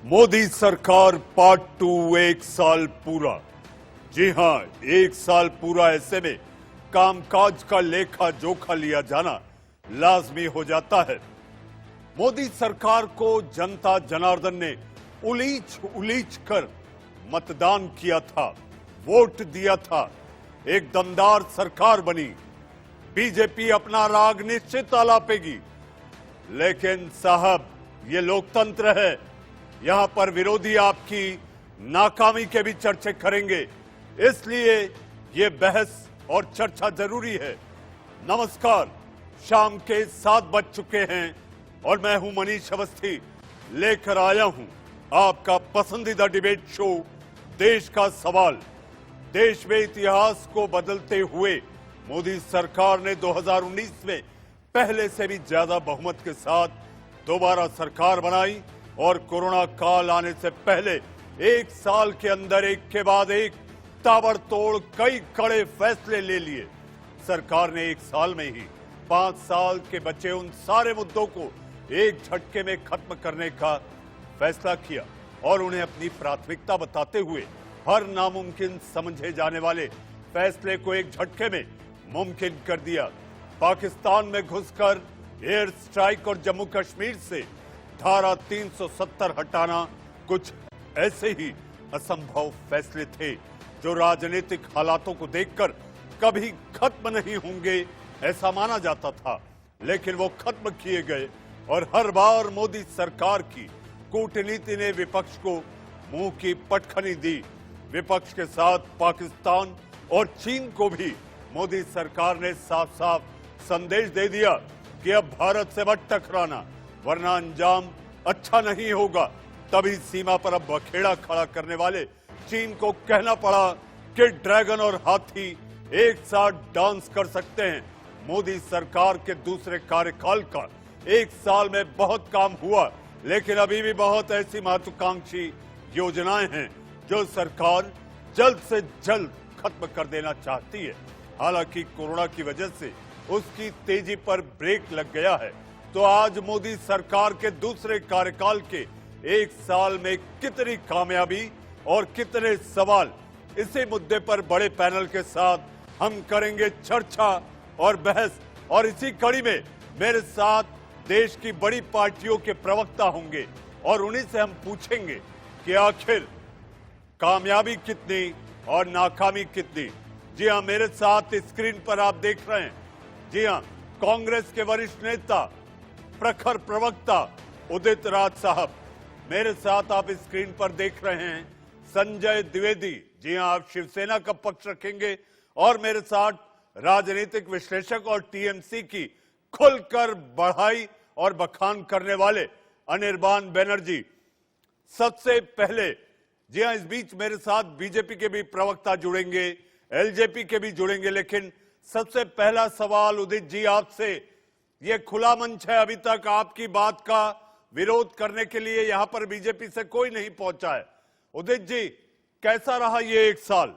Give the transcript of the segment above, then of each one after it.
मोदी सरकार पार्ट 2 एक साल पूरा। जी हां, एक साल पूरा। ऐसे में कामकाज का लेखा जोखा लिया जाना लाजमी हो जाता है। मोदी सरकार को जनता जनार्दन ने उलीच उलीच कर मतदान किया था, वोट दिया था, एक दमदार सरकार बनी। बीजेपी अपना राग निश्चित आलापेगी, लेकिन साहब ये लोकतंत्र है, यहां पर विरोधी आपकी नाकामी के भी चर्चे करेंगे, इसलिए ये बहस और चर्चा जरूरी है। नमस्कार, शाम के 7 बज चुके हैं और मैं हूं मनीष अवस्थी, लेकर आया हूं आपका पसंदीदा डिबेट शो देश का सवाल। देश में इतिहास को बदलते हुए मोदी सरकार ने 2019 में पहले से भी ज्यादा बहुमत के साथ दोबारा सरकार बनाई और कोरोना काल आने से पहले एक साल के अंदर एक के बाद एक ताबड़तोड़ कई कड़े फैसले ले लिए। सरकार ने एक साल में ही 5 साल के बचे उन सारे मुद्दों को एक झटके में खत्म करने का फैसला किया और उन्हें अपनी प्राथमिकता बताते हुए हर नामुमकिन समझे जाने वाले फैसले को एक झटके में मुमकिन कर दिया। पाकिस्तान में घुसकर एयर स्ट्राइक और जम्मू कश्मीर से धारा 370 हटाना कुछ ऐसे ही असंभव फैसले थे जो राजनीतिक हालातों को देखकर कभी खत्म नहीं होंगे ऐसा माना जाता था, लेकिन वो खत्म किए गए और हर बार मोदी सरकार की कूटनीति ने विपक्ष को मुंह की पटखनी दी। विपक्ष के साथ पाकिस्तान और चीन को भी मोदी सरकार ने साफ साफ संदेश दे दिया कि अब भारत से मत टकराना वरना अंजाम अच्छा नहीं होगा। तभी सीमा पर अब बखेड़ा खड़ा करने वाले चीन को कहना पड़ा कि ड्रैगन और हाथी एक साथ डांस कर सकते हैं। मोदी सरकार के दूसरे कार्यकाल का एक साल में बहुत काम हुआ, लेकिन अभी भी बहुत ऐसी महत्वाकांक्षी योजनाएं हैं जो सरकार जल्द से जल्द खत्म कर देना चाहती है। हालांकि कोरोना की वजह से उसकी तेजी पर ब्रेक लग गया है। तो आज मोदी सरकार के दूसरे कार्यकाल के एक साल में कितनी कामयाबी और कितने सवाल, इसी मुद्दे पर बड़े पैनल के साथ हम करेंगे चर्चा और बहस। और इसी कड़ी में मेरे साथ देश की बड़ी पार्टियों के प्रवक्ता होंगे और उन्हीं से हम पूछेंगे कि आखिर कामयाबी कितनी और नाकामी कितनी। जी हां, मेरे साथ स्क्रीन पर आप देख रहे हैं, जी हां, कांग्रेस के वरिष्ठ नेता प्रखर प्रवक्ता उदित राज साहब। मेरे साथ आप स्क्रीन पर देख रहे हैं संजय द्विवेदी, जी हां, आप शिवसेना का पक्ष रखेंगे। और मेरे साथ राजनीतिक विश्लेषक और टीएमसी की खुलकर बढ़ाई और बखान करने वाले अनिर्बान बनर्जी। सबसे पहले, जी हां, इस बीच मेरे साथ बीजेपी के भी प्रवक्ता जुड़ेंगे, एलजेपी के भी जुड़ेंगे, लेकिन सबसे पहला सवाल उदित जी आपसे। ये खुला मंच है, अभी तक आपकी बात का विरोध करने के लिए यहां पर बीजेपी से कोई नहीं पहुंचा है। उदित जी, कैसा रहा ये एक साल?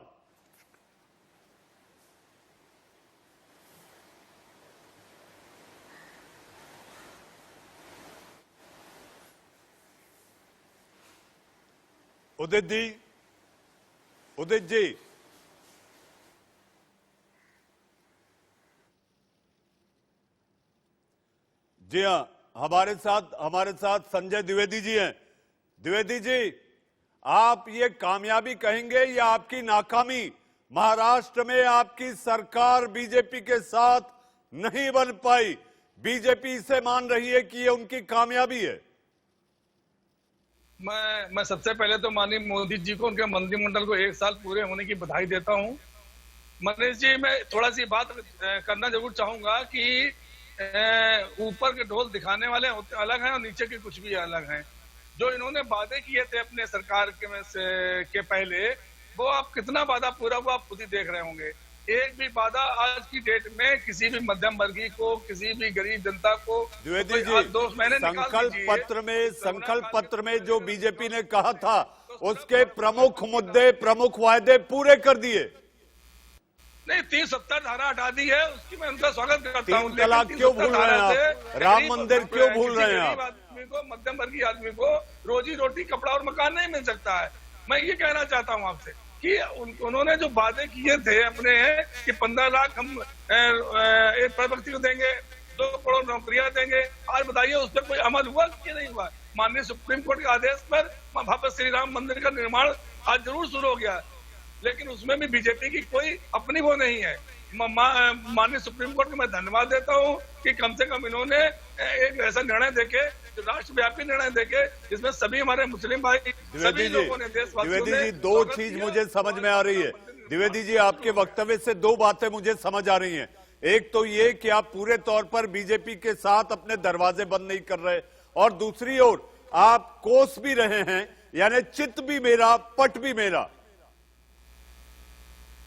उदित जी, उदित जी, जी हां, हमारे साथ संजय द्विवेदी जी हैं। द्विवेदी जी, आप ये कामयाबी कहेंगे या आपकी नाकामी? महाराष्ट्र में आपकी सरकार बीजेपी के साथ नहीं बन पाई, बीजेपी इसे मान रही है कि ये उनकी कामयाबी है। मैं सबसे पहले तो माननीय मोदी जी को उनके मंत्रिमंडल को एक साल पूरे होने की बधाई देता हूं। मनीष जी, मैं थोड़ा सी बात करना जरूर चाहूंगा कि ऊपर के ढोल दिखाने वाले अलग हैं और नीचे के कुछ भी अलग हैं। जो इन्होंने वादे किए थे अपने सरकार के पहले, वो आप कितना वादा पूरा हुआ आप खुद ही देख रहे होंगे। एक भी वादा आज की डेट में किसी भी मध्यम वर्गीय को, किसी भी गरीब जनता को, द्विवेदी जी, संकल्प पत्र में जो बीजेपी ने कहा था उसके प्रमुख मुद्दे, प्रमुख वायदे पूरे कर दिए। नहीं, 370 धारा हटा दी है, उसकी मैं उनका स्वागत करता हूँ। 3 तलाक क्यों भूल रहे हैं आप? राम मंदिर क्यों भूल रहे हैं आप? आदमी को, मध्यम वर्गीय आदमी को रोजी रोटी, कपड़ा और मकान नहीं मिल सकता है। मैं ये कहना चाहता हूँ आपसे कि उन्होंने जो वादे किए थे अपने कि 15 लाख हम एक व्यक्ति को देंगे, 2 करोड़ नौकरियां देंगे, आज बताइए उस पर कोई अमल हुआ कि नहीं हुआ? माननीय सुप्रीम कोर्ट के आदेश पर भव्य श्री राम मंदिर का निर्माण आज जरूर शुरू हो गया, लेकिन उसमें भी बीजेपी की कोई अपनी वो नहीं है। माननीय सुप्रीम कोर्ट को मैं धन्यवाद देता हूँ कि कम से कम इन्होंने एक ऐसा निर्णय देके, जो राष्ट्रव्यापी निर्णय देके, जिसमें सभी हमारे मुस्लिम भाई, सभी लोगों ने, देशवासियों ने, द्विवेदी जी, दो चीज मुझे समझ में आ रही है। द्विवेदी जी, आपके वक्तव्य से दो बातें मुझे समझ आ रही हैं। एक तो ये कि आप पूरे तौर पर बीजेपी के साथ अपने दरवाजे बंद नहीं कर रहे, और दूसरी ओर आप कोस भी रहे हैं, यानी चित्त भी मेरा, पट भी मेरा।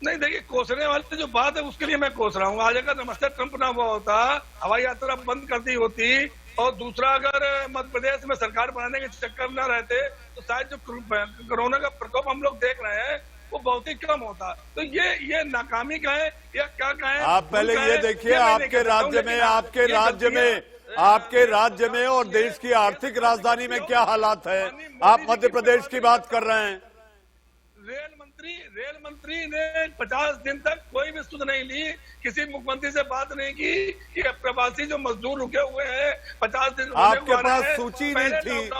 नहीं, देखिए, कोसने वाली जो बात है उसके लिए मैं कोस रहा हूँ। आज अगर नमस्ते ट्रंप ना हुआ होता, हवाई यात्रा बंद कर दी होती, और दूसरा अगर मध्य प्रदेश में सरकार बनाने के चक्कर न रहते, तो शायद जो कोरोना का प्रकोप हम लोग देख रहे हैं वो बहुत ही कम होता। तो ये नाकामी का है या क्या कहें? आप पहले ये देखिए, आपके राज्य में और देश की आर्थिक राजधानी में क्या हालात है। आप मध्य प्रदेश की बात कर रहे हैं। रेल मंत्री ने 50 दिन तक कोई भी सुध नहीं ली, किसी मुख्यमंत्री से बात नहीं की कि प्रवासी जो मजदूर रुके हुए हैं 50 दिन, आपके पास सूची नहीं थी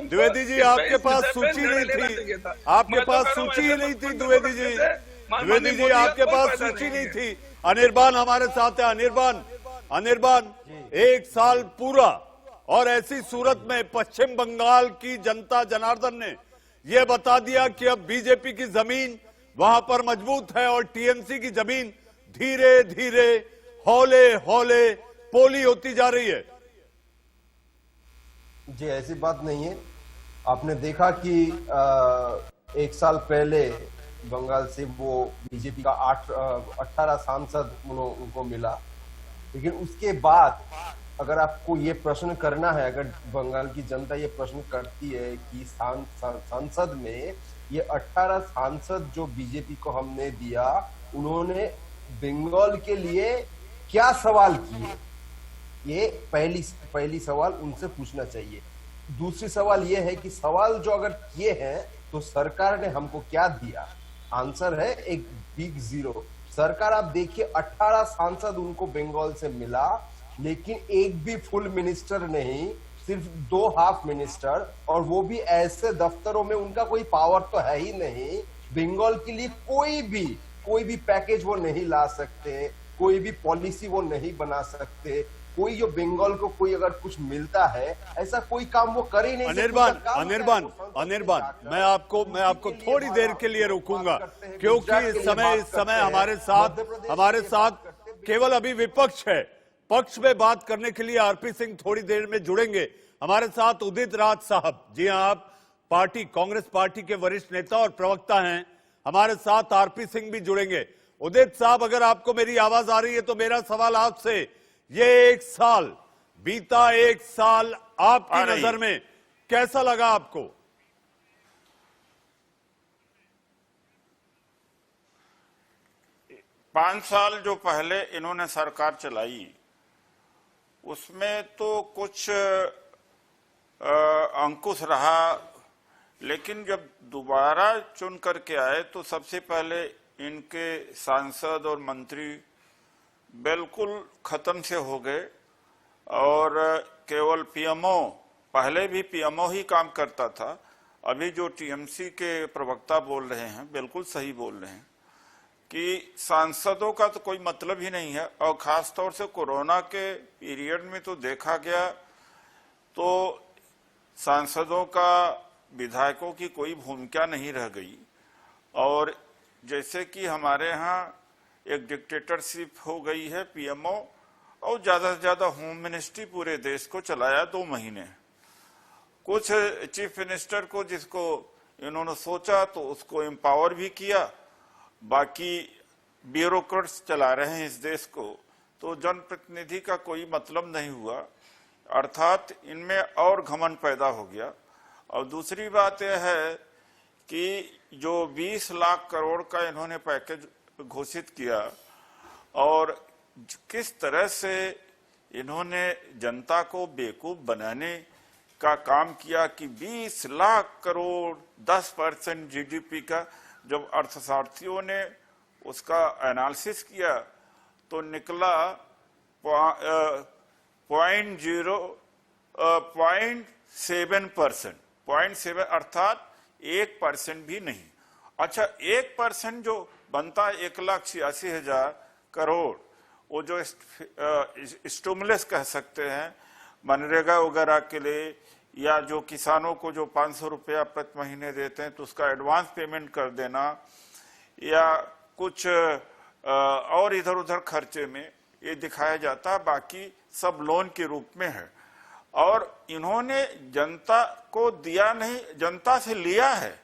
द्विवेदी जी, आपके पास सूची नहीं थी, आपके पास सूची ही नहीं थी द्विवेदी जी, द्विवेदी जी, आपके पास सूची नहीं थी। अनिर्बान हमारे साथ है। अनिर्बान, 1 साल पूरा, और ऐसी सूरत में पश्चिम बंगाल की जनता जनार्दन ने यह बता दिया कि अब बीजेपी की जमीन वहां पर मजबूत है और टीएमसी की जमीन धीरे धीरे, हौले हौले पोली होती जा रही है। जी, ऐसी बात नहीं है। आपने देखा कि 1 साल पहले बंगाल से वो बीजेपी का 18 सांसद उनको मिला, लेकिन उसके बाद अगर आपको ये प्रश्न करना है, अगर बंगाल की जनता ये प्रश्न करती है कि संसद में ये 18 सांसद जो बीजेपी को हमने दिया, उन्होंने बंगाल के लिए क्या सवाल किए, ये पहली सवाल उनसे पूछना चाहिए। दूसरी सवाल ये है कि सवाल जो अगर किए हैं तो सरकार ने हमको क्या दिया? आंसर है एक बिग जीरो। सरकार, आप देखिए, 18 सांसद उनको बंगाल से मिला, लेकिन एक भी फुल मिनिस्टर नहीं, सिर्फ 2 हाफ मिनिस्टर, और वो भी ऐसे दफ्तरों में उनका कोई पावर तो है ही नहीं। बंगाल के लिए कोई भी पैकेज वो नहीं ला सकते, कोई भी पॉलिसी वो नहीं बना सकते, कोई जो बंगाल को कोई अगर कुछ मिलता है ऐसा कोई काम वो कर ही नहीं। अनिर्बान, मैं आपको थोड़ी देर के लिए रोकूंगा, क्योंकि इस समय हमारे साथ केवल अभी विपक्ष है। पक्ष में बात करने के लिए आरपी सिंह थोड़ी देर में जुड़ेंगे। हमारे साथ उदित राज साहब, जी हां, आप कांग्रेस पार्टी के वरिष्ठ नेता और प्रवक्ता हैं। हमारे साथ आरपी सिंह भी जुड़ेंगे। उदित साहब, अगर आपको मेरी आवाज आ रही है तो मेरा सवाल आपसे, ये 1 साल बीता, 1 साल आपकी नजर में कैसा लगा आपको? पांच साल जो पहले इन्होंने सरकार चलाई, उसमें तो कुछ अंकुश रहा, लेकिन जब दोबारा चुन करके आए तो सबसे पहले इनके सांसद और मंत्री बिल्कुल खत्म से हो गए, और केवल पीएमओ, पहले भी पीएमओ ही काम करता था। अभी जो टीएमसी के प्रवक्ता बोल रहे हैं बिल्कुल सही बोल रहे हैं कि सांसदों का तो कोई मतलब ही नहीं है, और खास तौर से कोरोना के पीरियड में तो देखा गया तो सांसदों का, विधायकों की कोई भूमिका नहीं रह गई, और जैसे कि हमारे यहाँ एक डिक्टेटरशिप हो गई है पीएमओ, और ज्यादा से ज्यादा होम मिनिस्ट्री पूरे देश को चलाया 2 महीने। कुछ चीफ मिनिस्टर को जिसको इन्होंने सोचा तो उसको एम्पावर भी किया, बाकी ब्यूरोक्रेट्स चला रहे हैं इस देश को, तो जनप्रतिनिधि का कोई मतलब नहीं हुआ, अर्थात इनमें और घमंड पैदा हो गया। और दूसरी बात यह है कि जो 20 लाख करोड़ का इन्होंने पैकेज घोषित किया, और किस तरह से इन्होंने जनता को बेवकूफ बनाने का काम किया कि 20 लाख करोड़ 10% जीडीपी का। जब अर्थशास्त्रियों ने उसका एनालिसिस किया तो निकला 0.7%, अर्थात 1% भी नहीं। अच्छा, 1% जो बनता है 1,86,000 करोड़, वो जो स्टिमुलस कह सकते हैं मनरेगा वगैरह के लिए, या जो किसानों को जो 500 रुपया प्रति महीने देते हैं तो उसका एडवांस पेमेंट कर देना, या कुछ और इधर उधर खर्चे में ये दिखाया जाता है, बाकी सब लोन के रूप में है। और इन्होंने जनता को दिया नहीं, जनता से लिया है।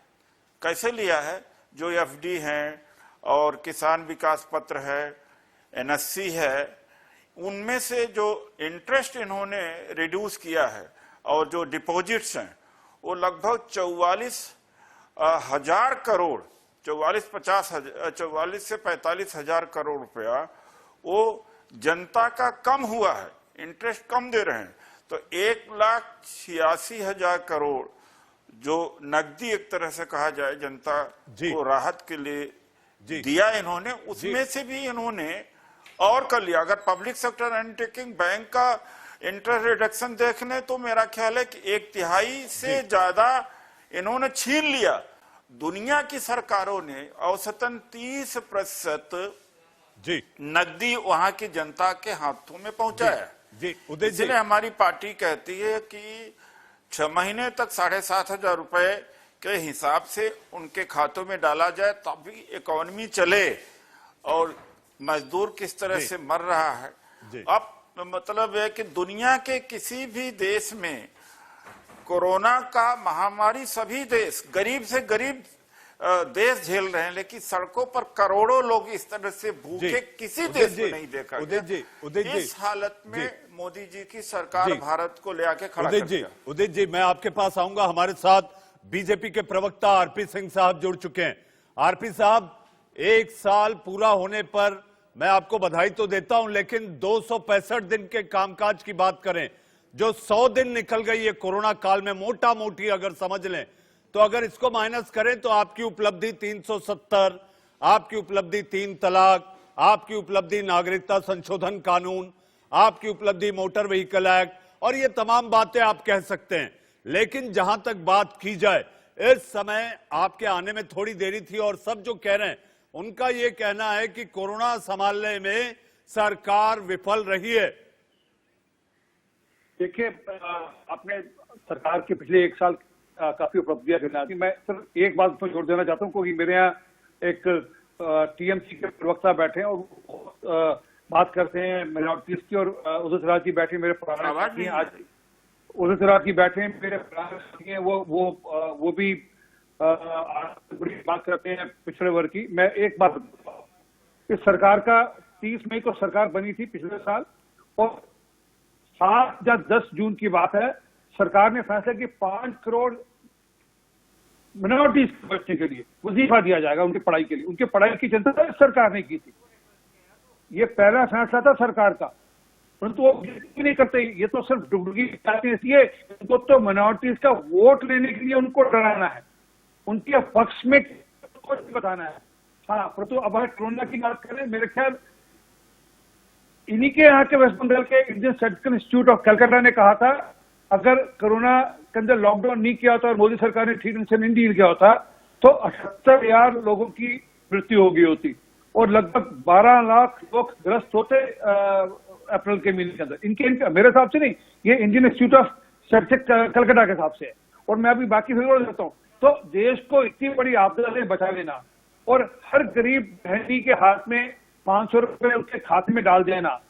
कैसे लिया है? जो एफडी हैं और किसान विकास पत्र है, एनएससी है, उनमें से जो इंटरेस्ट इन्होंने रिड्यूस किया है और जो डिपॉजिट्स हैं वो लगभग 44,000 करोड़, 44 से 45,000 करोड़ रुपया वो जनता का कम हुआ है, इंटरेस्ट कम दे रहे हैं। तो 1,86,000 करोड़ जो नकदी एक तरह से कहा जाए जनता को राहत के लिए दिया इन्होंने, उसमें से भी इन्होंने और कर लिया। अगर पब्लिक सेक्टर अंडरटेकिंग बैंक का इंटरेस्ट रिडक्शन देखने तो मेरा ख्याल है कि 1/3 से ज्यादा इन्होंने छीन लिया। दुनिया की सरकारों ने औसतन 30% नकदी वहां की जनता के हाथों में पहुंचाया। इसलिए हमारी पार्टी कहती है कि 6 महीने तक 7,500 रुपए के हिसाब से उनके खातों में डाला जाए, तभी इकोनॉमी चले। और मजदूर किस तरह से मर रहा है, अब मतलब है कि दुनिया के किसी भी देश में कोरोना का महामारी सभी देश, गरीब से गरीब देश झेल रहे हैं, लेकिन सड़कों पर करोड़ों लोग इस तरह से भूखे किसी देश में नहीं देखा गया। इस हालत में मोदी जी की सरकार भारत को ले आके खड़ा कर दिया। उदित जी, मैं आपके पास आऊंगा। हमारे साथ बीजेपी के प्रवक्ता आरपी सिंह साहब जुड़ चुके हैं। आरपी साहब, 1 साल पूरा होने पर मैं आपको बधाई तो देता हूं, लेकिन 265 दिन के कामकाज की बात करें, जो 100 दिन निकल गई है कोरोना काल में, मोटा मोटी अगर समझ लें तो अगर इसको माइनस करें तो आपकी उपलब्धि 370, आपकी उपलब्धि 3 तलाक, आपकी उपलब्धि नागरिकता संशोधन कानून, आपकी उपलब्धि मोटर व्हीकल एक्ट, और ये तमाम बातें आप कह सकते हैं। लेकिन जहां तक बात की जाए, इस समय आपके आने में थोड़ी देरी थी और सब जो कह रहे हैं उनका ये कहना है कि कोरोना संभालने में सरकार विफल रही है। देखिए, आपने सरकार के पिछले 1 साल काफी उपलब्धियां गिना दी। मैं सिर्फ एक बात पर जोर देना चाहता हूं, क्योंकि मेरे यहाँ एक टीएमसी के प्रवक्ता बैठे हैं और बात करते हैं माइनॉरिटीज की, और उदित राज जी बैठे मेरे पुराने साथी हैं। आज उदित राज जी बैठे हैं मेरे पुराने साथी हैं, वो भी बड़ी बात करते हैं पिछड़े वर्ग की। मैं एक बात बताता हूं, इस सरकार का 30 मई को सरकार बनी थी पिछले साल, और 7 या 10 जून की बात है, सरकार ने फैसला किया 5 करोड़ मिनोरिटीज के बच्चे के लिए वजीफा दिया जाएगा उनकी पढ़ाई के लिए। उनकी पढ़ाई की चिंता सरकार ने की थी, ये पहला फैसला था सरकार का, परंतु वो नहीं करते। ये तो सिर्फ डुगडुगी चाहती है, इनको तो मिनोरिटीज का वोट लेने के लिए उनको डराना है, उनके पक्ष में कुछ बताना है। हाँ, परंतु अब अगर कोरोना की बात करें, मेरे ख्याल इन्हीं के यहाँ के वेस्ट बंगाल के Indian surgical institute of Calcutta ने कहा था, अगर कोरोना के अंदर लॉकडाउन नहीं किया होता और मोदी सरकार ने ठीक से नहीं डील किया होता तो 78,000 लोगों की मृत्यु हो गई होती और लगभग 12 लाख लोग ग्रस्त होते अप्रैल के महीने के अंदर। इनके मेरे हिसाब से नहीं, ये Indian institute of statistics Calcutta के हिसाब से है। और मैं अभी बाकी फिगर देता हूँ। तो देश को इतनी बड़ी आपदा से बचा लेना और हर गरीब बहनी के हाथ में 500 रुपए उसके खाते में डाल देना,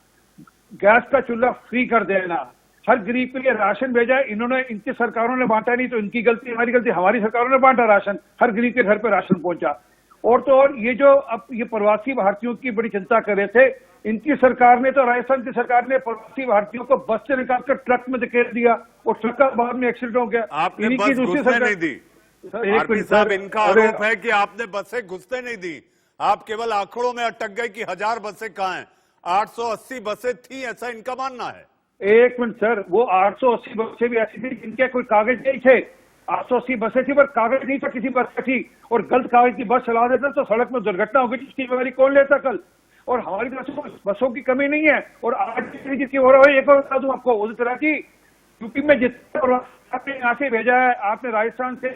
गैस का चूल्हा फ्री कर देना, हर गरीब के लिए राशन भेजा। इन्होंने, इनकी सरकारों ने बांटा नहीं तो इनकी गलती, हमारी गलती, हमारी सरकारों ने बांटा राशन, हर गरीब के घर पे राशन पहुंचा। और तो और ये जो अब ये प्रवासी भारतीयों की बड़ी चिंता कर रहे थे, इनकी सरकार ने तो, राजस्थान की सरकार ने प्रवासी भारतीयों को बस से निकालकर ट्रक में धकेल दिया और ट्रक का बाद में एक्सीडेंट हो गया। आपने बस घुसने नहीं दी आरपी साहब, इनका आरोप है कि आपने बसें घुसने नहीं दी, आप केवल आंकड़ों में अटक गए कि 1000 बसें कहां हैं। 880 बसें थी, ऐसा इनका मानना है। एक मिनट सर, वो 880 बसें भी ऐसी थी जिनके कोई कागज नहीं थे। 880 बसें थी पर कागज नहीं था किसी बस का ठीक, और गलत कागज की बस चला देते तो सड़क में दुर्घटना होगी, जिसकी जिम्मेदारी कौन लेता कल? और हमारी तरफ से बसों की कमी नहीं है। और आज जिसकी हो रहा है, एक और बता दूं आपको, उस तरह की यूपी में जितना आपने यहाँ से भेजा है, आपने राजस्थान से,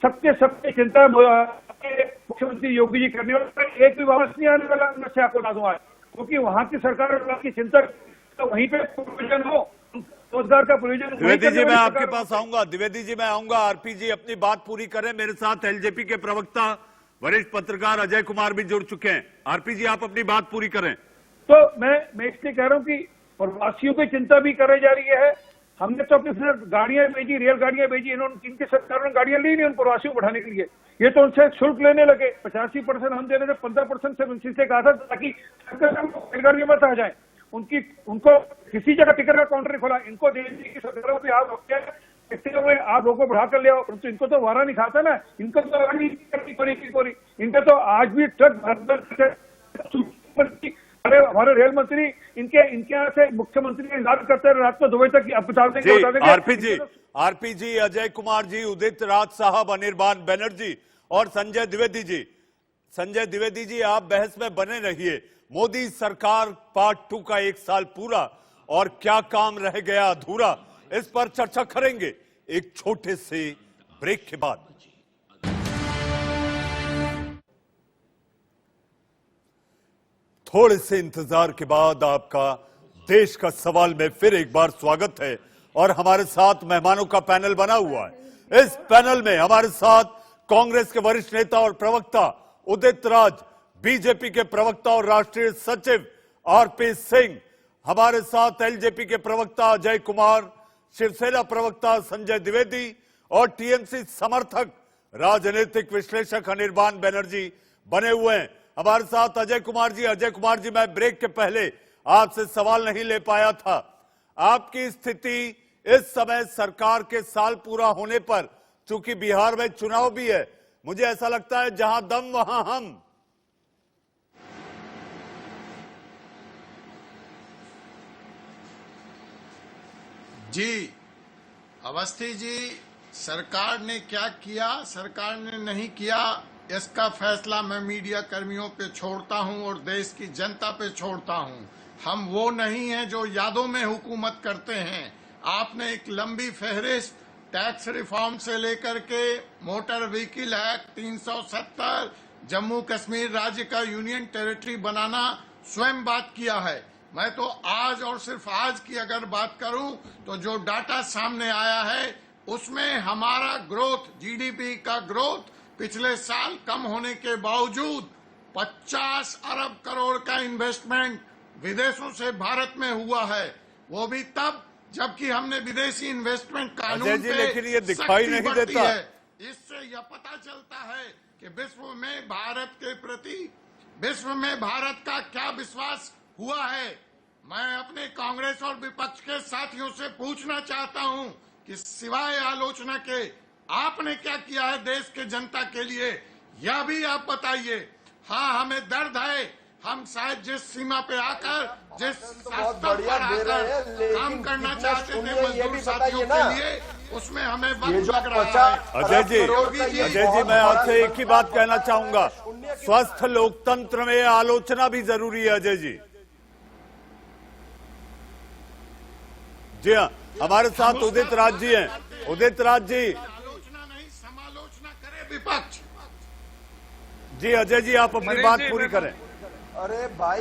सबके चिंता मुख्यमंत्री योगी जी करने वाले, एक भी वापस नहीं आने वाला। मैं से आपको बता दूं आज, क्योंकि वहां की सरकार और वहां की चिंता तो वहीं पे प्रोविजन हो, रोजगार का प्रोविजन। द्विवेदी जी मैं आपके पास आऊंगा, द्विवेदी जी मैं आऊंगा। आरपी जी अपनी बात पूरी करें। मेरे साथ एलजेपी के प्रवक्ता वरिष्ठ पत्रकार अजय कुमार भी जुड़ चुके हैं। आरपी जी आप अपनी बात पूरी करें। तो मैं इसलिए कह रहा हूँ कि प्रवासियों की चिंता भी कराई जा रही है। हमने तो अपनी सिर्फ गाड़ियां भेजी, रेल गाड़ियां भेजी, इन्होंने इनकी सरकारों ने गाड़ियां ली नहीं उन प्रवासियों को बढ़ाने के लिए। ये तो उनसे शुल्क लेने लगे, 85% हम दे रहे थे, 15% से उनसे कहा था ताकि रेलगाड़ियों में आ जाए। उनको किसी जगह टिकट का काउंटर नहीं खोला। इनको देने की सरकारों भी आप आप लोगों को बढ़ा कर ले आओ, परंतु इनको तो वारा नहीं खाता ना। इनको तो इनका तो आज भी ट्रक अरे हमारे रेल मंत्री इनके यहाँ से मुख्यमंत्री इंतजार करते रहे रात को 2 बजे तक। अब बता देंगे आरपी जी, अजय कुमार जी, उदित राज साहब, अनिर्बान बनर्जी और संजय द्विवेदी जी। संजय द्विवेदी जी आप बहस में बने रहिए। मोदी सरकार पार्ट 2 का 1 साल पूरा और क्या काम रह गया अधूरा, इस पर चर्चा करेंगे एक छोटे से ब्रेक के बाद। थोड़े से इंतजार के बाद आपका देश का सवाल में फिर एक बार स्वागत है और हमारे साथ मेहमानों का पैनल बना हुआ है। इस पैनल में हमारे साथ कांग्रेस के वरिष्ठ नेता और प्रवक्ता उदित राज, बीजेपी के प्रवक्ता और राष्ट्रीय सचिव आरपी सिंह, हमारे साथ एलजेपी के प्रवक्ता अजय कुमार, शिवसेना प्रवक्ता संजय द्विवेदी और टीएमसी समर्थक राजनीतिक विश्लेषक अनिर्बान बनर्जी बने हुए हैं। हमारे साथ अजय कुमार जी। अजय कुमार जी, मैं ब्रेक के पहले आपसे सवाल नहीं ले पाया था। आपकी स्थिति इस समय सरकार के साल पूरा होने पर, चूंकि बिहार में चुनाव भी है, मुझे ऐसा लगता है जहां दम वहां हम। जी अवस्थी जी, सरकार ने क्या किया, सरकार ने नहीं किया, इसका फैसला मैं मीडिया कर्मियों पे छोड़ता हूं और देश की जनता पे छोड़ता हूं। हम वो नहीं हैं जो यादों में हुकूमत करते हैं। आपने एक लंबी फहरिस्त टैक्स रिफॉर्म से लेकर के motor vehicle act 370, Jammu Kashmir राज्य का यूनियन टेरिटरी बनाना स्वयं बात किया है। मैं तो आज और सिर्फ आज की अगर बात करूं तो जो डाटा सामने आया है उसमें हमारा ग्रोथ, जीडीपी का ग्रोथ पिछले साल कम होने के बावजूद 50 अरब करोड़ का इन्वेस्टमेंट विदेशों से भारत में हुआ है, वो भी तब जबकि हमने विदेशी इन्वेस्टमेंट कानून पे लेकिन ये दिखाई नहीं देता है। इससे यह पता चलता है कि विश्व में भारत के प्रति, विश्व में भारत का क्या विश्वास हुआ है। मैं अपने कांग्रेस और विपक्ष के साथियों से पूछना चाहता हूं कि सिवाय आलोचना के आपने क्या किया है देश के जनता के लिए, यह भी आप बताइए। हाँ, हमें दर्द है, हम शायद जिस सीमा पे आकर, जिस स्तर पर आकर काम करना चाहते थे मजदूर साथियों के लिए, उसमें हमें वक्त लग रहा है। अजय जी, मैं आपसे एक ही बात कहना चाहूंगा, स्वस्थ लोकतंत्र में आलोचना भी जरूरी है। अजय जी, जी हाँ, हमारे साथ उदित राज जी हैं। उदित राज जी, आलोचना नहीं समालोचना करे विपक्ष। जी अजय जी, आप अपनी बात पूरी करें। अरे भाई,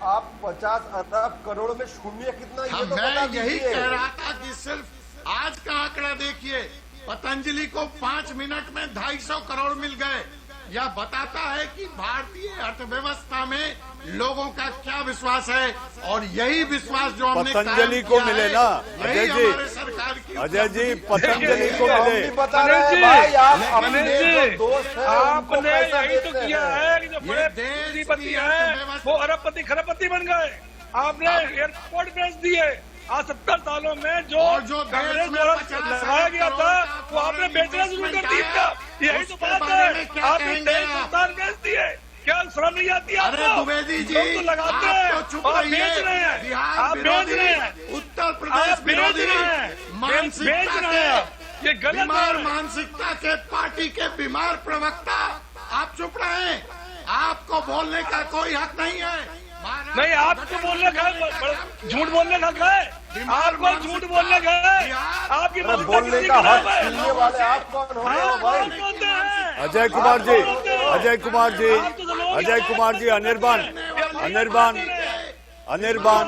आप 50 अरब करोड़ में शून्य कितना, ये तो मैं यही कह रहा था कि सिर्फ आज का आंकड़ा देखिए, पतंजलि को 5 मिनट में 250 करोड़ मिल गए। यह बताता है कि भारतीय अर्थव्यवस्था में लोगों का क्या विश्वास है, और यही विश्वास जो हमने पतंजलि को मिले ना अजय जी, सरकार की अजय जी, पतंजलि को मिले। बता रहे हैं भाई, आप अपने जो दोस्त हैं आपने यही तो किया है कि जो बड़े पूंजीपति हैं वो अरबपति खरबपति बन गए। आपने एयरपोर्ट बेच दिए। आज 70 सालों में जो कांग्रेस द्वारा लगाया गया था वो आपने बेचना शुरू कर दिया। यही तो बात है, आपने 23 संस्थान बेच दिए। क्या शर्म नहीं आती आपको? अरे द्विवेदी जी, लोग तो लगाते आप हैं तो चुप और रहिए। बेच रहे हैं, बिहार आप बेच विरोधी, रहे हैं, उत्तर प्रदेश आप बेच विरोधी, रहे हैं, मानसिकता बेच रहे के हैं, ये गलत बीमार है। मानसिकता के पार्टी के बीमार प्रवक्ता, आप चुप रहे। आपको बोलने का कोई हक नहीं है। नहीं, आपको बोलने का झूठ बोलने का हक है, आपको झूठ बोलने का है, आपकी अरे बोलने का हक छीनने वाले आप कौन हो रहे हो भाई? अजय कुमार जी, अजय कुमार जी, अजय कुमार जी, अनिर्बान, अनिर्बान, अनिर्बान,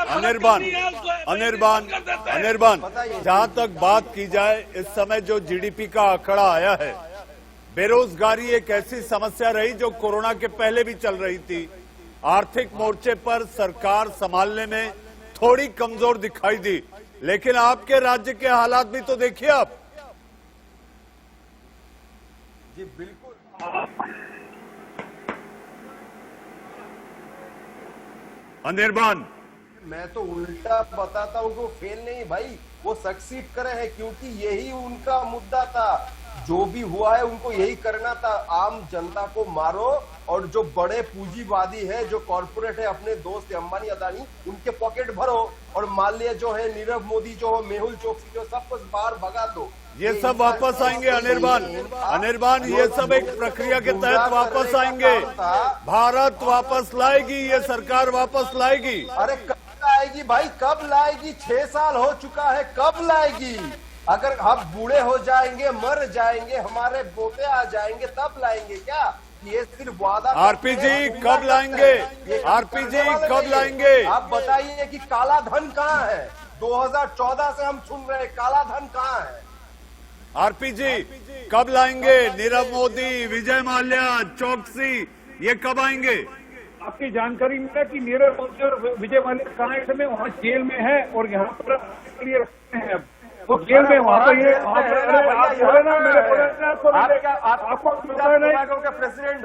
अनिर्बान, अनिर्बान, अनिर्बान। जहां तक बात की जाए, इस समय जो जीडीपी का आंकड़ा आया है, बेरोजगारी एक ऐसी समस्या रही जो कोरोना के पहले भी चल रही थी। आर्थिक मोर्चे पर सरकार संभालने में थोड़ी कमजोर दिखाई दी, लेकिन आपके राज्य के हालात भी तो देखिए आप। जी बिल्कुल। अनिर्बान, मैं तो उल्टा बताता हूँ कि वो फेल नहीं भाई, वो सक्सीड करे हैं, क्योंकि यही उनका मुद्दा था। जो भी हुआ है उनको यही करना था, आम जनता को मारो और जो बड़े पूंजीवादी है, जो कॉर्पोरेट है, अपने दोस्त अंबानी अदानी, उनके पॉकेट भरो और माल्या जो है, नीरव मोदी जो हो, मेहुल चोकसी जो, सब कुछ बाहर भगा दो। ये सब वापस आएंगे अनिर्बान, अनिर्बान, ये सब एक प्रक्रिया के तहत वापस आएंगे। भारत वापस लाएगी, ये सरकार वापस लाएगी। अरे कब लाएगी भाई, कब लाएगी? 6 साल हो चुका है, कब लाएगी? अगर हम बूढ़े हो जाएंगे, मर जाएंगे, हमारे पोते आ जाएंगे, तब लाएंगे क्या? ये सिर्फ वादा। आरपी जी कब लाएंगे? आरपी जी कब लाएंगे? आप बताइए कि काला धन कहाँ है? 2014 से हम सुन रहे हैं, काला धन कहाँ है? आरपी जी कब लाएंगे? नीरव मोदी, विजय माल्या, चौकसी, ये कब आएंगे? आपकी जानकारी मिला कि नीरव मोदी और विजय माल्या कहाँ इस समय वहाँ जेल में है और यहाँ पर लिए रखते हैं। अब वो जेल में वहाँ पर ये आपको प्रेसिडेंट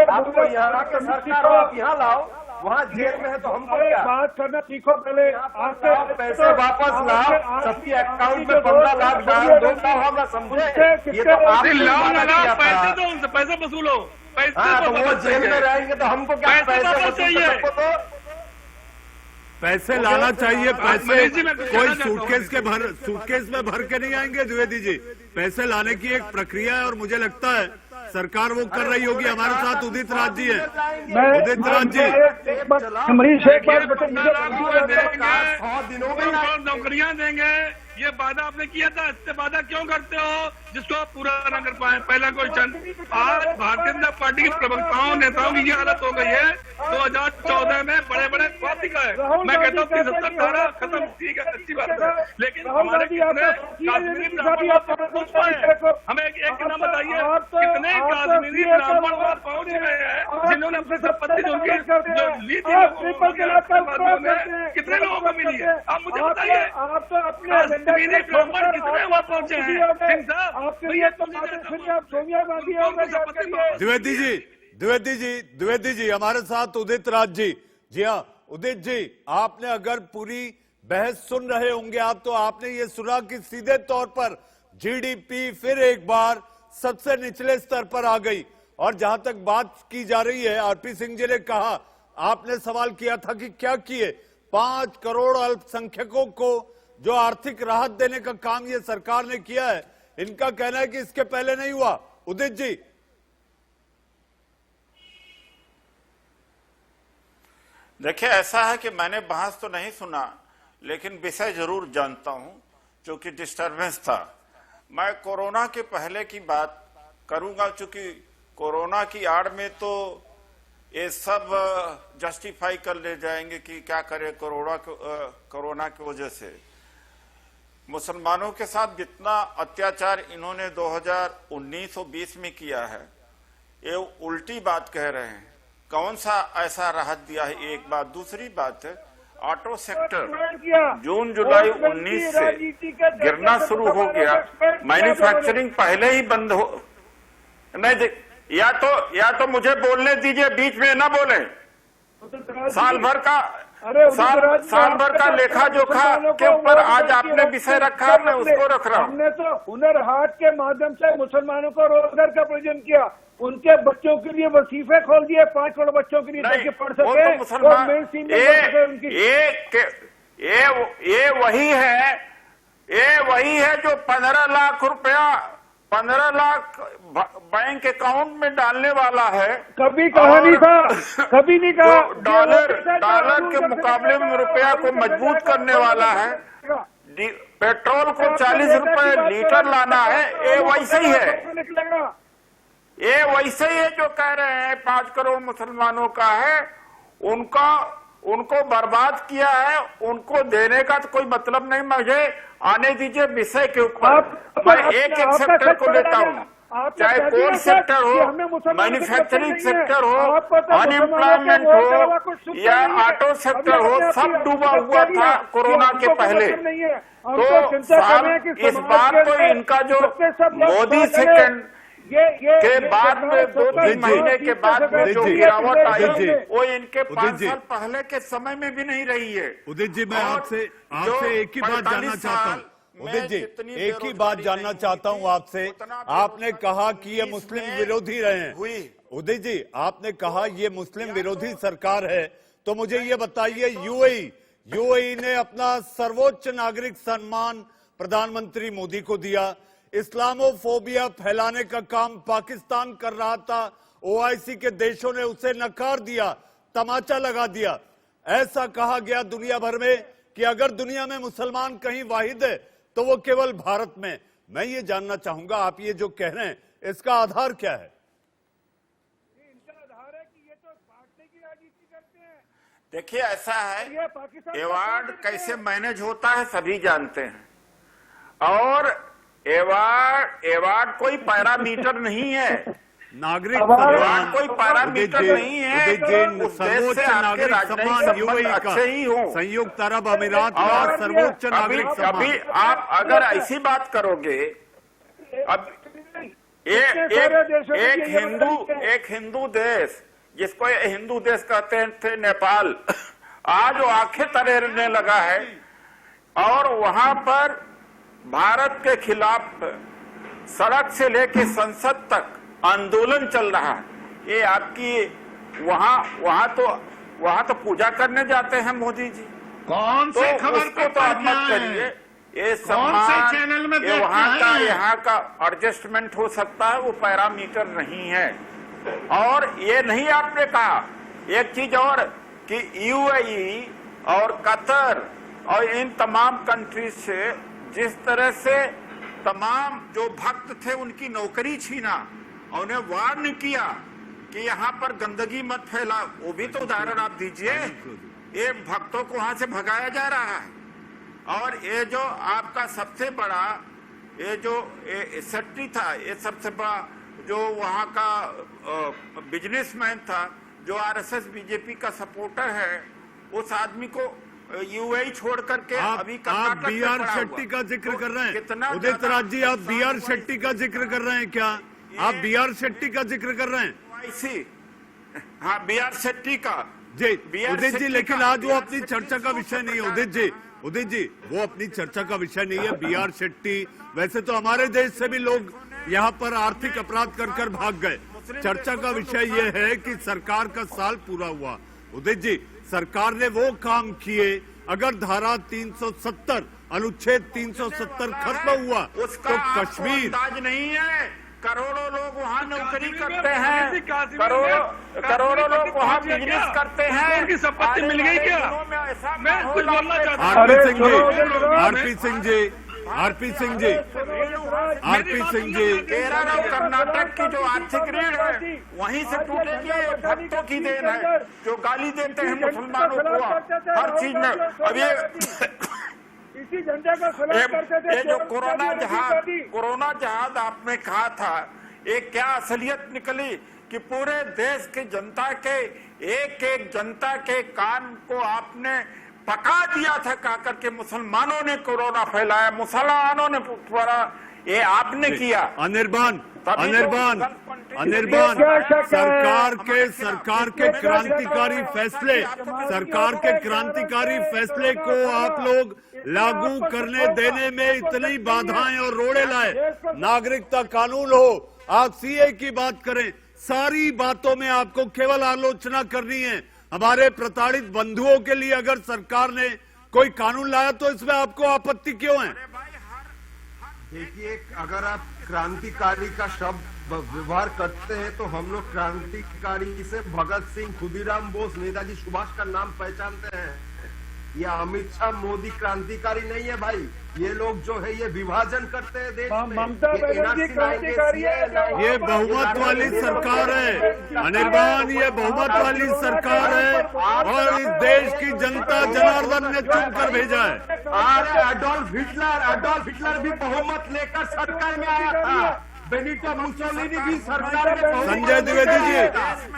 आपको यहाँ के सरकार आप यहाँ लाओ, वहाँ जेल में है तो हमको क्या? बात करना सीखो पहले। आपसे पैसे वापस लाओ, सबके अकाउंट में 15 लाख डाल दो, तब हम समझे। ये तो आपने वादा किया पैसे था। दो, उनसे पैसे वसूलो, पैसे हाँ, तो वो वापस जेल में चाहिए। रहेंगे तो हमको क्या पैसे पैसे वापस वसूल चाहिए। सबको तो? पैसे लाना चाहिए। पैसे मनीष जी, मैं कुछ कोई कहना चाहता हूं। सूटकेस में भर के नहीं आएंगे द्विवेदी जी। पैसे लाने की एक प्रक्रिया है और मुझे लगता है सरकार वो कर रही होगी। हमारे साथ उदित राज जी है। उदित राज जी, मनीष एक बार नौकरियां देंगे, ये वादा आपने किया था, इससे वादा क्यों करते हो जिसको आप पूरा न कर पाए? पहला क्वेश्चन। आज भारतीय जनता पार्टी के प्रवक्ताओं नेताओं की ये हालत हो गई है। 2014 में बड़े बड़े पार्टी का है, मैं कहता हूँ 73 धारा खत्म, ठीक है, अच्छी बात है, लेकिन हमारे कितने काश्मीरी ब्राह्मण हमें एक नाम बताइए, कितने काश्मीरी ब्राह्मण वहां पहुंच गए हैं जिन्होंने अपनी संपत्ति जो ली थी कितने लोगों को मिली है? आप मुझे बताइए। काश्मीरी ब्राह्मण कितने वहां पहुंचे हैं? सिंह साहब, सोनिया गांधी द्विवेदी जी हमारे साथ उदित राज जी। जी हाँ उदित जी, आपने अगर पूरी बहस सुन रहे होंगे आप, तो आपने ये सुना कि सीधे तौर पर जीडीपी फिर एक बार सबसे निचले स्तर पर आ गई। और जहां तक बात की जा रही है, आरपी सिंह जी ने कहा, आपने सवाल किया था कि क्या किए 5 करोड़ अल्पसंख्यकों को जो आर्थिक राहत देने का काम ये सरकार ने किया है। इनका कहना है कि इसके पहले नहीं हुआ। उदित जी, देखिए, ऐसा है कि मैंने बहस तो नहीं सुना, लेकिन विषय जरूर जानता हूं, क्योंकि डिस्टर्बेंस था। मैं कोरोना के पहले की बात करूंगा, क्योंकि कोरोना की आड़ में तो ये सब जस्टिफाई कर ले जाएंगे कि क्या करे कोरोना की वजह से। मुसलमानों के साथ जितना अत्याचार इन्होंने 2019 और 20 में किया है, ये उल्टी बात कह रहे हैं। कौन सा ऐसा राहत दिया है? एक बात। दूसरी बात है, ऑटो सेक्टर जून जुलाई 19 से गिरना शुरू हो गया। मैन्युफैक्चरिंग पहले ही बंद हो नहीं। या तो मुझे बोलने दीजिए, बीच में ना बोले। साल भर का अरे साल भर का लेखा जोखा के ऊपर आज आपने विषय रखा है, मैं उसको रख रहा हूँ। हमने तो हुनर हाट के माध्यम से मुसलमानों को रोजगार का प्रयोजन किया, उनके बच्चों के लिए वजीफे खोल दिए 5 करोड़ बच्चों के लिए ताकि पढ़ वो सके तो मुसलमान, ये वही है जो 15 लाख रुपया 15 लाख बैंक अकाउंट में डालने वाला है। कभी कहा नहीं था, कभी नहीं कहा। डॉलर के मुकाबले में रुपया को मजबूत करने वाला है। पेट्रोल को 40 रुपए लीटर लाना है। ये वैसे ही है, ये वैसे ही है जो कह रहे हैं 5 करोड़ मुसलमानों का है, उनको बर्बाद किया है, उनको देने का तो कोई मतलब नहीं। मुझे आने दीजिए विषय के ऊपर। मैं एक सेक्टर को लेता हूँ, चाहे कोल सेक्टर हो, मैन्युफैक्चरिंग सेक्टर हो, अनएम्प्लॉयमेंट हो या ऑटो सेक्टर हो, सब डूबा हुआ था कोरोना के पहले। तो साहब इस बार तो इनका जो मोदी सेकंड के बाद में 2-3 महीने के बाद में जो गिरावट आई वो इनके 5 साल पहले के समय में भी नहीं रही है। उदित जी, मैं आपसे एक ही बात जानना चाहता हूँ। उदित जी, एक ही बात जानना चाहता हूँ आपसे। आपने कहा कि ये मुस्लिम विरोधी रहे हैं। उदित जी, आपने कहा ये मुस्लिम विरोधी सरकार है, तो मुझे ये बताइए, यूएई ने अपना सर्वोच्च नागरिक सम्मान प्रधानमंत्री मोदी को दिया। इस्लामोफोबिया फैलाने का काम पाकिस्तान कर रहा था, ओआईसी के देशों ने उसे नकार दिया, तमाचा लगा दिया। ऐसा कहा गया दुनिया भर में कि अगर दुनिया में मुसलमान कहीं वाहिद है तो वो केवल भारत में। मैं ये जानना चाहूंगा, आप ये जो कह रहे हैं इसका आधार क्या है? इनका आधार है कि ये तो बांटने की राजनीति करते हैं। देखिए, ऐसा है, अवार्ड कैसे मैनेज होता है सभी जानते हैं, और अवार्ड कोई पैरामीटर नहीं है, नागरिक सम्मान कोई पैरामीटर नहीं है। सर्वोच्च नागरिक सम्मान यूएई का, संयुक्त अरब अमीरात का सर्वोच्च नागरिक सम्मान। अभी आप अगर ऐसी बात करोगे, अब एक हिंदू देश जिसको हिंदू देश कहते थे नेपाल, आज वो आंखें तरेरने लगा है और वहां पर भारत के खिलाफ सड़क से लेकर संसद तक आंदोलन चल रहा है। ये आपकी वहां तो पूजा करने जाते हैं मोदी जी। कौन से खबर को तो आप मत करिए। ये सम्मान चैनल में ये यहाँ का एडजस्टमेंट हो सकता है, वो पैरामीटर नहीं है। और ये नहीं आपने कहा एक चीज और कि यूएई और कतर और इन तमाम कंट्रीज से जिस तरह से तमाम जो भक्त थे उनकी नौकरी छीना और उन्हें वार्न किया कि यहाँ पर गंदगी मत फैला, वो भी तो उदाहरण आप दीजिए। ये भक्तों को वहां से भगाया जा रहा है। और ये जो आपका सबसे बड़ा ये जो सेक्रेटरी था, ये सबसे बड़ा जो वहां का बिजनेसमैन था, जो आरएसएस बीजेपी का सपोर्टर है, उस आदमी को यूएई छोड़ करके अभी आप बीआर शेट्टी का जिक्र कर रहे हैं उदित राज जी, आप बीआर शेट्टी का जिक्र कर रहे हैं क्या? आप बीआर शेट्टी का जिक्र कर रहे हैं? हाँ, बीआर शेट्टी का जी उदित जी, लेकिन आज वो अपनी चर्चा का विषय नहीं है। उदित जी वो अपनी चर्चा का विषय नहीं है बीआर शेट्टी। वैसे तो हमारे देश से भी लोग यहाँ पर आर्थिक अपराध कर भाग गए। चर्चा का विषय ये है कि सरकार का साल पूरा हुआ। उदित जी, सरकार ने वो काम किए, अगर धारा 370 अनुच्छेद 370 खत्म हुआ तो कश्मीर नहीं है। करोड़ों लोग वहाँ नौकरी करते हैं, करोड़ों लोग वहाँ बिजनेस करते हैं। उनकी संपत्ति मिल गई क्या? मैं कुछ बोलना चाहता हूँ। आरपी सिंह जी, केरल और कर्नाटक की जो आर्थिक ऋण है वहीं से टूटेगी। भक्तों की देन है जो गाली देते हैं मुसलमानों को हर चीज में। अब इसी झंडे का खिलाफ करते थे। ये जो कोरोना जहाज आपने कहा था, ये क्या असलियत निकली कि पूरे देश की जनता के एक जनता के कान को आपने पका दिया था कहा करके मुसलमानों ने कोरोना फैलाया, मुसलमानों ने पूरा ये आपने किया। अनिर्बान अनिर्बान, क्या शक है? सरकार के क्रांतिकारी फैसले, सरकार के क्रांतिकारी फैसले को आप लोग लागू करने देने में इतनी बाधाएं और रोड़े लाए। नागरिकता कानून हो, आप सीए की बात करें, सारी बातों में आपको केवल आलोचना करनी है। हमारे प्रताड़ित बंधुओं के लिए अगर सरकार ने कोई कानून लाया तो इसमें आपको आपत्ति क्यों है? देखिए, अगर आप क्रांतिकारी का शब्द व्यवहार करते हैं तो हम लोग क्रांतिकारी से भगत सिंह, खुदीराम बोस, नेताजी सुभाष का नाम पहचानते हैं। ये अमित शाह, मोदी क्रांतिकारी नहीं है भाई। ये लोग जो है ये विभाजन करते हैं देश में। ममता बनर्जी क्रांतिकारी है। ये बहुमत वाली सरकार है अनिर्बान, ये बहुमत वाली सरकार है और इस देश की जनता जनार्दन ने चुनकर भेजा है। अरे एडोल्फ हिटलर भी बहुमत लेकर सरकार में आया था। बेनिटो मुसोलिनी भी सरकार में बहुमत संजय द्विवेदी जी,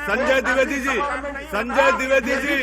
संजय द्विवेदी जी, संजय द्विवेदी जी,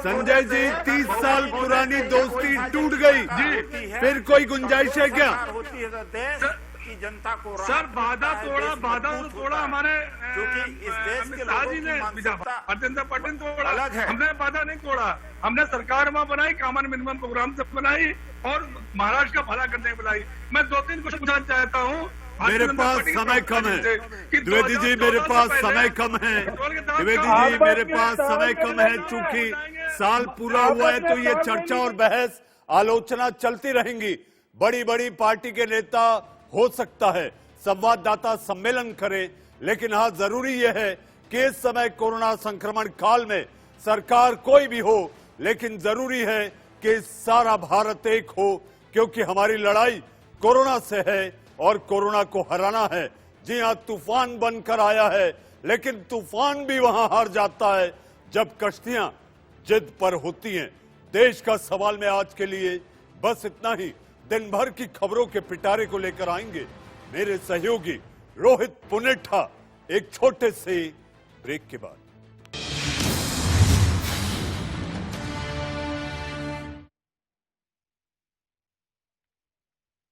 संजय जी 30 साल पुरानी दोस्ती टूट गई जी, फिर कोई गुंजाइश है क्या? होती है तो देश की जनता को सर बाधा तोड़ा हमारे क्योंकि इस देश के लोगों की मानसिकता जनता पार्टी ने तोड़ा, अलग है। हमने बाधा नहीं तोड़ा। हमने सरकार वहाँ बनाई, कॉमन मिनिमम प्रोग्राम से बनाई और महाराष्ट्र का भला करने की बनाई। मैं 2-3 कुछ पूछना चाहता हूँ। मेरे पास समय कम है द्विवेदी जी, मेरे पास समय कम है द्विवेदी जी, मेरे पास समय कम है। चूंकि साल पूरा हुआ है तो ये चर्चा और बहस आलोचना चलती रहेंगी। बड़ी बड़ी पार्टी के नेता हो सकता है संवाददाता सम्मेलन करें, लेकिन हाँ जरूरी यह है कि इस समय कोरोना संक्रमण काल में सरकार कोई भी हो, लेकिन जरूरी है कि सारा भारत एक हो, क्योंकि हमारी लड़ाई कोरोना से है और कोरोना को हराना है। जी हाँ, तूफान बनकर आया है, लेकिन तूफान भी वहां हार जाता है जब कश्तियां जिद पर होती हैं। देश का सवाल में आज के लिए बस इतना ही। दिन भर की खबरों के पिटारे को लेकर आएंगे मेरे सहयोगी रोहित पुनेठा एक छोटे से ब्रेक के बाद।